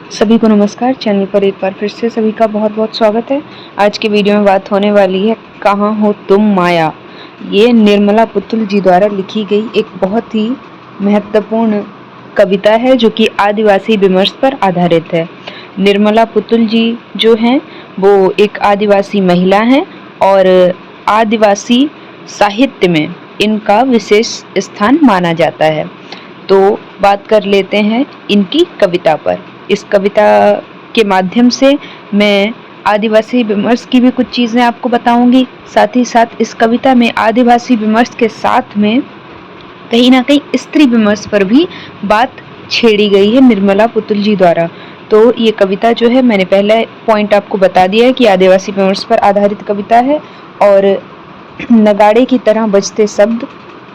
सभी को नमस्कार। चैनल पर एक बार फिर से सभी का बहुत बहुत स्वागत है। आज के वीडियो में बात होने वाली है कहाँ हो तुम माया। ये निर्मला पुतुल जी द्वारा लिखी गई एक बहुत ही महत्वपूर्ण कविता है जो कि आदिवासी विमर्श पर आधारित है। निर्मला पुतुल जी जो हैं वो एक आदिवासी महिला हैं और आदिवासी साहित्य में इनका विशेष स्थान माना जाता है। तो बात कर लेते हैं इनकी कविता पर। इस कविता के माध्यम से मैं आदिवासी विमर्श की भी कुछ चीज़ें आपको बताऊंगी। साथ ही साथ इस कविता में आदिवासी विमर्श के साथ में कहीं ना कहीं स्त्री विमर्श पर भी बात छेड़ी गई है निर्मला पुतुल जी द्वारा। तो ये कविता जो है, मैंने पहले पॉइंट आपको बता दिया है कि आदिवासी विमर्श पर आधारित कविता है और नगाड़े की तरह बजते शब्द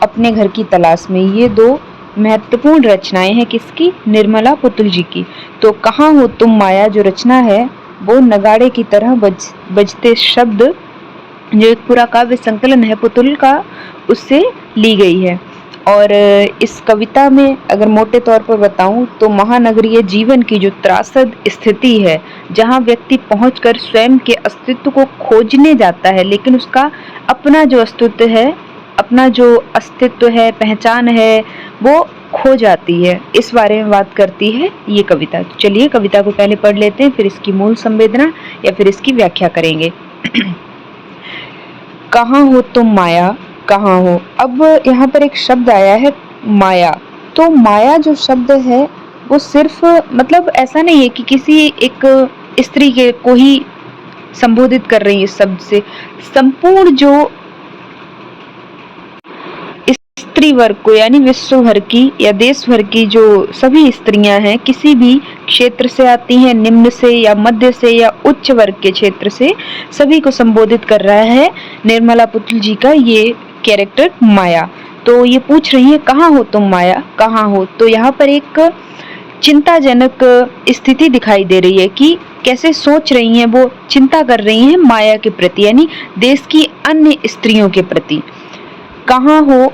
अपने घर की तलाश में, ये दो महत्वपूर्ण रचनाएं हैं किसकी? निर्मला पुतुल जी की। तो कहाँ हो तुम माया जो रचना है वो नगाड़े की तरह बजते शब्द, जो एक पूरा काव्य संकलन है पुतुल का, उससे ली गई है। और इस कविता में अगर मोटे तौर पर बताऊं तो महानगरीय जीवन की जो त्रासद स्थिति है, जहां व्यक्ति पहुंचकर स्वयं के अस्तित्व को खोजने जाता है, लेकिन उसका अपना जो अस्तित्व है, अपना जो अस्तित्व है, पहचान है, वो खो जाती है। इस बारे में बात करती है ये कविता। तो चलिए कविता को पहले पढ़ लेते हैं, फिर इसकी मूल संवेदना या फिर इसकी व्याख्या करेंगे। कहाँ हो तुम माया, कहाँ हो। अब यहाँ पर एक शब्द आया है माया। तो माया जो शब्द है वो सिर्फ मतलब ऐसा नहीं है कि किसी एक स्त्री के को ही संबोधित कर रही है इस शब्द से। संपूर्ण जो स्त्री वर्ग को, यानी विश्व भर की या देश भर की जो सभी स्त्रियां हैं, किसी भी क्षेत्र से आती हैं, निम्न से या मध्य से या उच्च वर्ग के क्षेत्र से, सभी को संबोधित कर रहा है निर्मला पुतुल जी का ये कैरेक्टर माया। तो ये पूछ रही है कहाँ हो तुम माया, कहाँ हो। तो यहाँ पर एक चिंताजनक स्थिति दिखाई दे रही है कि कैसे सोच रही हैं वो, चिंता कर रही हैं माया के प्रति, यानी देश की अन्य स्त्रियों के प्रति। कहाँ हो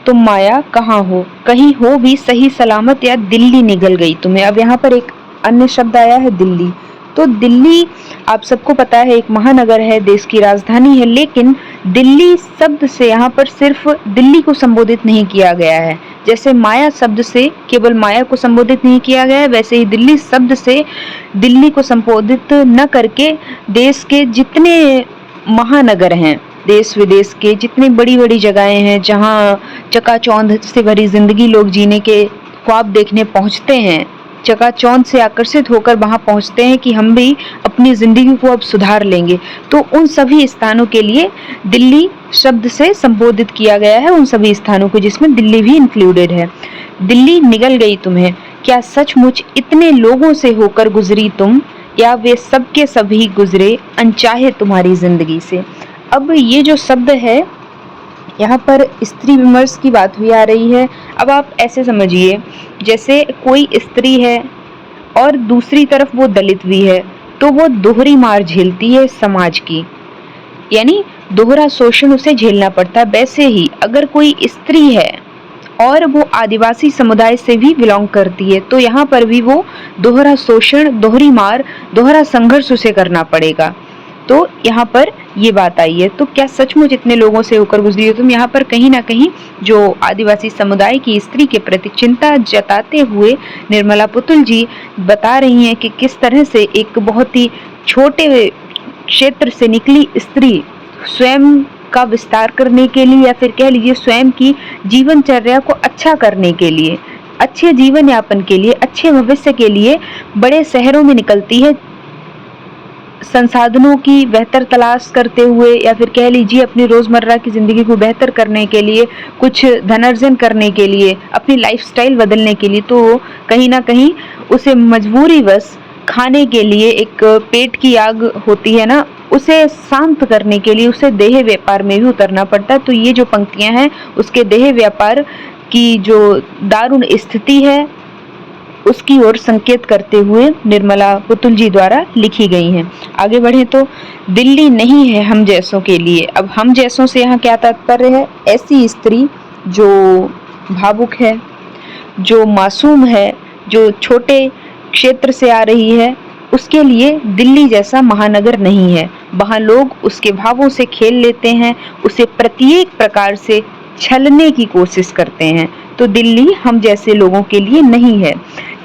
तुम माया, कहाँ हो, कहीं हो भी सही सलामत या दिल्ली निगल गई तुम्हें। अब यहाँ पर एक अन्य शब्द आया है दिल्ली। तो दिल्ली आप सबको पता है एक महानगर है, देश की राजधानी है, लेकिन दिल्ली शब्द से यहाँ पर सिर्फ दिल्ली को संबोधित नहीं किया गया है। जैसे माया शब्द से केवल माया को संबोधित नहीं किया गया है, वैसे ही दिल्ली शब्द से दिल्ली को संबोधित न करके देश के जितने महानगर हैं, देश विदेश के जितनी बड़ी बड़ी जगहें हैं जहाँ चकाचौंध से भरी जिंदगी लोग जीने के ख्वाब देखने पहुँचते हैं, चकाचौंध से आकर्षित होकर वहां पहुंचते हैं कि हम भी अपनी जिंदगी को अब सुधार लेंगे, तो उन सभी स्थानों के लिए दिल्ली शब्द से संबोधित किया गया है, उन सभी स्थानों को जिसमें दिल्ली भी इंक्लूडेड है। दिल्ली निगल गई तुम्हें, क्या सचमुच इतने लोगों से होकर गुजरी तुम, या वे सब के सभी गुजरे अनचाहे तुम्हारी जिंदगी से। अब ये जो शब्द है, यहाँ पर स्त्री विमर्श की बात भी आ रही है। अब आप ऐसे समझिए जैसे कोई स्त्री है और दूसरी तरफ वो दलित भी है, तो वो दोहरी मार झेलती है समाज की, यानी दोहरा शोषण उसे झेलना पड़ता है। वैसे ही अगर कोई स्त्री है और वो आदिवासी समुदाय से भी बिलोंग करती है, तो यहाँ पर भी वो दोहरा शोषण, दोहरी मार, दोहरा संघर्ष उसे करना पड़ेगा। तो यहाँ पर ये बात आई है। तो क्या सचमुच इतने लोगों से होकर गुजरी हो तुम। यहाँ पर कहीं ना कहीं जो आदिवासी समुदाय की स्त्री के प्रति चिंता जताते हुए निर्मला पुतुल जी बता रही हैं कि किस तरह से एक बहुत ही छोटे क्षेत्र से निकली स्त्री स्वयं का विस्तार करने के लिए, या फिर कह लीजिए स्वयं की जीवनचर्या को अच्छा करने के लिए, अच्छे जीवन यापन के लिए, अच्छे भविष्य के लिए बड़े शहरों में निकलती है, संसाधनों की बेहतर तलाश करते हुए, या फिर कह लीजिए अपनी रोजमर्रा की जिंदगी को बेहतर करने के लिए, कुछ धनार्जन करने के लिए, अपनी लाइफस्टाइल बदलने के लिए। तो कहीं ना कहीं उसे मजबूरीवश खाने के लिए, एक पेट की आग होती है ना, उसे शांत करने के लिए उसे देह व्यापार में भी उतरना पड़ता है। तो ये जो पंक्तियां हैं उसके देह व्यापार की जो दारुण स्थिति है उसकी ओर संकेत करते हुए निर्मला पुतुल जी द्वारा लिखी गई हैं। आगे बढ़े तो दिल्ली नहीं है हम जैसों के लिए। अब हम जैसों से यहाँ क्या तात्पर्य है? ऐसी स्त्री जो भावुक है, जो मासूम है, जो छोटे क्षेत्र से आ रही है, उसके लिए दिल्ली जैसा महानगर नहीं है। वहाँ लोग उसके भावों से खेल लेते हैं, उसे प्रत्येक प्रकार से छलने की कोशिश करते हैं। तो दिल्ली हम जैसे लोगों के लिए नहीं है।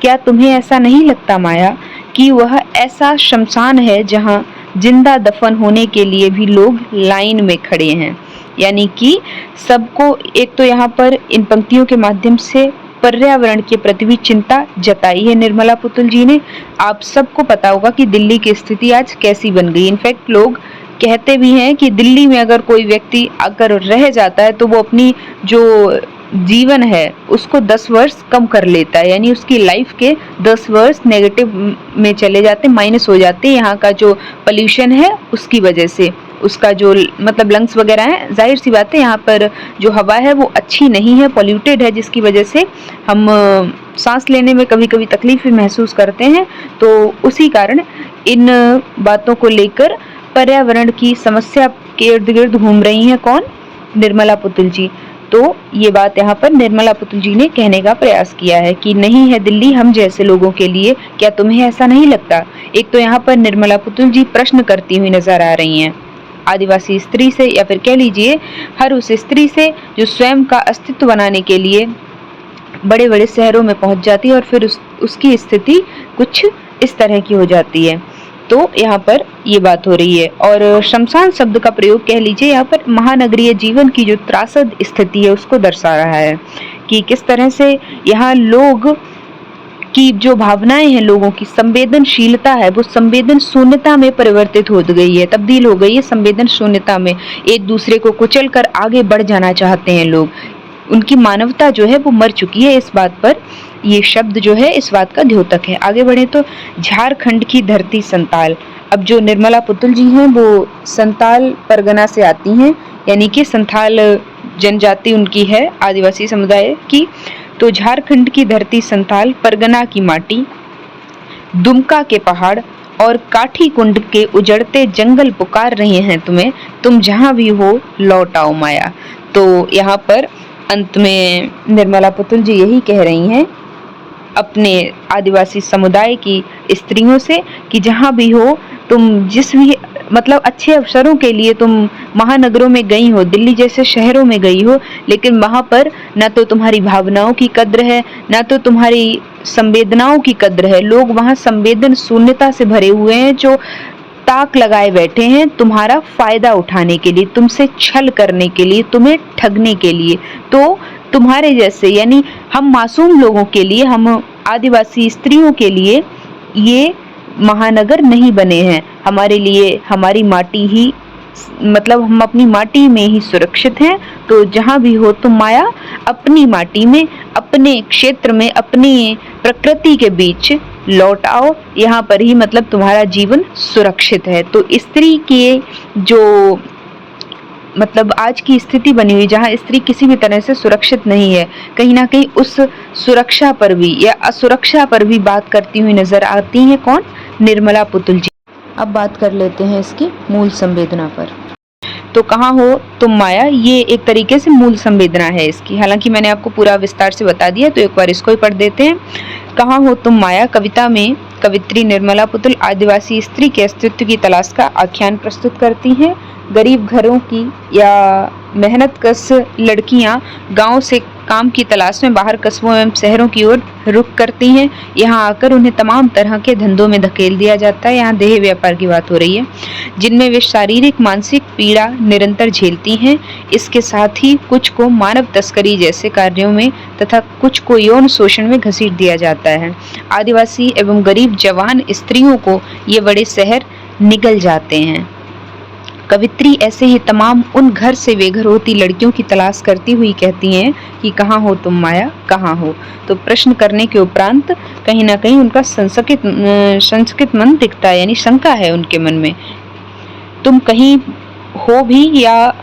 क्या तुम्हें ऐसा नहीं लगता माया कि वह ऐसा शमशान है जहाँ जिंदा दफन होने के लिए भी लोग लाइन में खड़े हैं? यानी कि सबको, एक तो यहाँ पर इन पंक्तियों के माध्यम से पर्यावरण के प्रति भी चिंता जताई है निर्मला पुतुल जी ने। आप सबको पता होगा कि दिल्ली की स्थिति आज कैसी बन गई। इनफैक्ट लोग कहते भी हैं कि दिल्ली में अगर कोई व्यक्ति अगर रह जाता है तो वो अपनी जो जीवन है उसको 10 वर्ष कम कर लेता है, यानी उसकी लाइफ के 10 वर्ष नेगेटिव में चले जाते, माइनस हो जाते हैं। यहाँ का जो पोल्यूशन है उसकी वजह से, उसका जो मतलब लंग्स वगैरह है, जाहिर सी बात है यहाँ पर जो हवा है वो अच्छी नहीं है, पॉल्यूटेड है, जिसकी वजह से हम सांस लेने में कभी कभी तकलीफ भी महसूस करते हैं। तो उसी कारण इन बातों को लेकर पर्यावरण की समस्या के इर्द गिर्द घूम रही हैं कौन? निर्मला पुतुल जी। तो ये बात यहाँ पर निर्मला पुतुल जी ने कहने का प्रयास किया है कि नहीं है दिल्ली हम जैसे लोगों के लिए। क्या तुम्हें ऐसा नहीं लगता? एक तो यहाँ पर निर्मला पुतुल जी प्रश्न करती हुई नजर आ रही हैं आदिवासी स्त्री से, या फिर कह लीजिए हर उस स्त्री से जो स्वयं का अस्तित्व बनाने के लिए बड़े बड़े शहरों में पहुंच जाती है और फिर उसकी स्थिति कुछ इस तरह की हो जाती है। तो यहाँ पर ये बात हो रही है। और शमशान शब्द का प्रयोग कह लीजिए यहाँ पर महानगरीय जीवन की जो त्रासद स्थिति है उसको दर्शा रहा है कि किस तरह से यहाँ लोग की जो भावनाएं हैं, लोगों की संवेदनशीलता है, वो संवेदन शून्यता में परिवर्तित हो गई है, तब्दील हो गई है संवेदन शून्यता में। एक दूसरे को कुचल कर आगे बढ़ जाना चाहते हैं लोग, उनकी मानवता जो है वो मर चुकी है। इस बात पर ये शब्द जो है इस बात का द्योतक है। आगे बढ़े तो झारखंड की धरती संताल। अब जो निर्मला पुतुल जी हैं वो संताल परगना से आती हैं, यानी कि संथाल जनजाति उनकी है, आदिवासी समुदाय की। तो झारखंड की धरती संताल परगना की माटी, दुमका के पहाड़ और काठी कुंड के उजड़ते जंगल पुकार रहे हैं तुम्हें, तुम जहां भी हो लौट आओ माया। तो यहाँ पर अंत में निर्मला पुतुल जी यही कह रही हैं अपने आदिवासी समुदाय की स्त्रियों से कि जहां भी हो तुम, जिस भी मतलब अच्छे अवसरों के लिए तुम महानगरों में गई हो, दिल्ली जैसे शहरों में गई हो, लेकिन वहां पर ना तो तुम्हारी भावनाओं की कद्र है, ना तो तुम्हारी संवेदनाओं की कद्र है। लोग वहां संवेदन शून्यता से भरे हुए हैं, जो ताक लगाए बैठे हैं तुम्हारा फायदा उठाने के लिए, तुमसे छल करने के लिए, तुम्हें ठगने के लिए। तो तुम्हारे जैसे यानी हम मासूम लोगों के लिए, हम आदिवासी स्त्रियों के लिए ये महानगर नहीं बने हैं। हमारे लिए हमारी माटी ही, मतलब हम अपनी माटी में ही सुरक्षित हैं। तो जहां भी हो तुम माया, अपनी माटी में, अपने क्षेत्र में, अपनी प्रकृति के बीच लौट आओ। यहाँ पर ही मतलब तुम्हारा जीवन सुरक्षित है। तो स्त्री के जो मतलब आज की स्थिति बनी हुई, जहाँ स्त्री किसी भी तरह से सुरक्षित नहीं है, कहीं ना कहीं उस सुरक्षा पर भी या असुरक्षा पर भी बात करती हुई नजर आती हैं कौन? निर्मला पुतुल जी। अब बात कर लेते हैं इसकी मूल संवेदना पर। तो कहाँ हो तुम माया, ये एक तरीके से मूल संवेदना है इसकी। हालांकि मैंने आपको पूरा विस्तार से बता दिया, तो एक बार इसको ही पढ़ देते हैं। कहाँ हो तुम माया कविता में कवित्री निर्मला पुतुल आदिवासी स्त्री के अस्तित्व की तलाश का आख्यान प्रस्तुत करती हैं। गरीब घरों की या मेहनतकश लड़कियां गांव से काम की तलाश में बाहर कस्बों एवं शहरों की ओर रुख करती हैं। यहाँ आकर उन्हें तमाम तरह के धंधों में धकेल दिया जाता है। यहाँ देह व्यापार की बात हो रही है, जिनमें वे शारीरिक मानसिक पीड़ा निरंतर झेलती हैं। इसके साथ ही कुछ को मानव तस्करी जैसे कार्यों में तथा कुछ को यौन शोषण में घसीट दिया जाता है। आदिवासी एवं गरीब जवान स्त्रियों को ये बड़े शहर निगल जाते हैं। कवित्री ऐसे ही तमाम उन घर से बेघर होती लड़कियों की तलाश करती हुई कहती हैं कि कहाँ हो तुम माया, कहाँ हो। तो प्रश्न करने के उपरांत कहीं ना कहीं उनका संस्कृत मन दिखता है, यानी शंका है उनके मन में। तुम कहीं हो भी या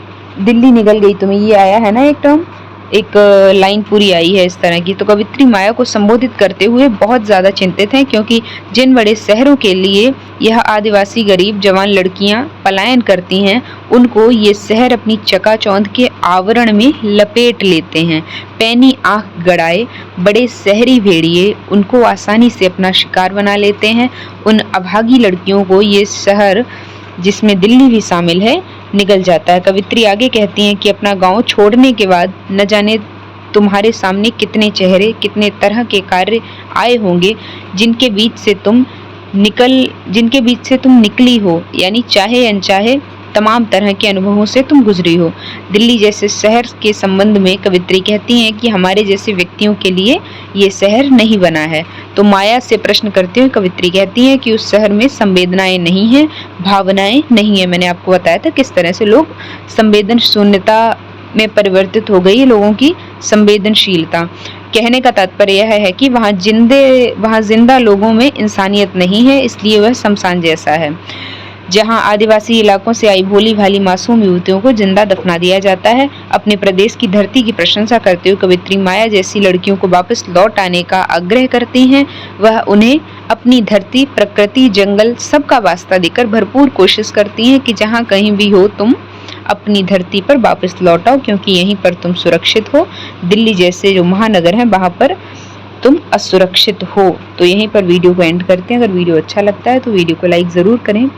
दिल्ली निगल गई तुम्हें, ये आया है ना एक टर्म। एक लाइन पूरी आई है इस तरह की। तो कवित्री माया को संबोधित करते हुए बहुत ज़्यादा चिंतित हैं, क्योंकि जिन बड़े शहरों के लिए यह आदिवासी गरीब जवान लड़कियां पलायन करती हैं, उनको ये शहर अपनी चकाचौंध के आवरण में लपेट लेते हैं। पैनी आंख गड़ाए बड़े शहरी भेड़िए उनको आसानी से अपना शिकार बना लेते हैं। उन अभागी लड़कियों को ये शहर, जिसमें दिल्ली भी शामिल है, निगल जाता है। कवित्री आगे कहती हैं कि अपना गांव छोड़ने के बाद न जाने तुम्हारे सामने कितने चेहरे, कितने तरह के कार्य आए होंगे, जिनके बीच से तुम निकली हो, यानी चाहे अनचाहे तमाम तरह के अनुभवों से तुम गुजरी हो। दिल्ली जैसे शहर के संबंध में कवित्री कहती हैं कि हमारे जैसे व्यक्तियों के लिए ये शहर नहीं बना है। तो माया से प्रश्न करते हुए कवित्री कहती हैं कि उस शहर में संवेदनाएं नहीं हैं, भावनाएं नहीं है। मैंने आपको बताया था किस तरह से लोग संवेदन शून्यता में परिवर्तित हो गई है लोगों की संवेदनशीलता। कहने का तात्पर्य यह है कि वहाँ जिंदा लोगों में इंसानियत नहीं है, इसलिए वह शमशान जैसा है, जहां आदिवासी इलाकों से आई भोली भाली मासूम युवतियों को जिंदा दफना दिया जाता है। अपने प्रदेश की धरती की प्रशंसा करते हुए कवित्री माया जैसी लड़कियों को वापस लौट आने का आग्रह करती हैं। वह उन्हें अपनी धरती, प्रकृति, जंगल सबका वास्ता देकर भरपूर कोशिश करती हैं कि जहां कहीं भी हो तुम अपनी धरती पर वापस लौट आओ, क्योंकि यहीं पर तुम सुरक्षित हो। दिल्ली जैसे जो महानगर हैं वहां पर तुम असुरक्षित हो। तो यहीं पर वीडियो को एंड करते हैं। अगर वीडियो अच्छा लगता है तो वीडियो को लाइक ज़रूर करें,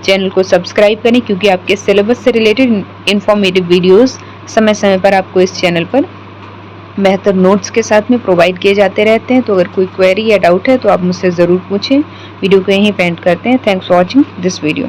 चैनल को सब्सक्राइब करें, क्योंकि आपके सिलेबस से रिलेटेड इंफॉर्मेटिव वीडियोस समय समय पर आपको इस चैनल पर बेहतर नोट्स के साथ में प्रोवाइड किए जाते रहते हैं। तो अगर कोई क्वेरी या डाउट है तो आप मुझसे ज़रूर पूछें। वीडियो को यहीं पे एंड करते हैं। Thanks for watching this video.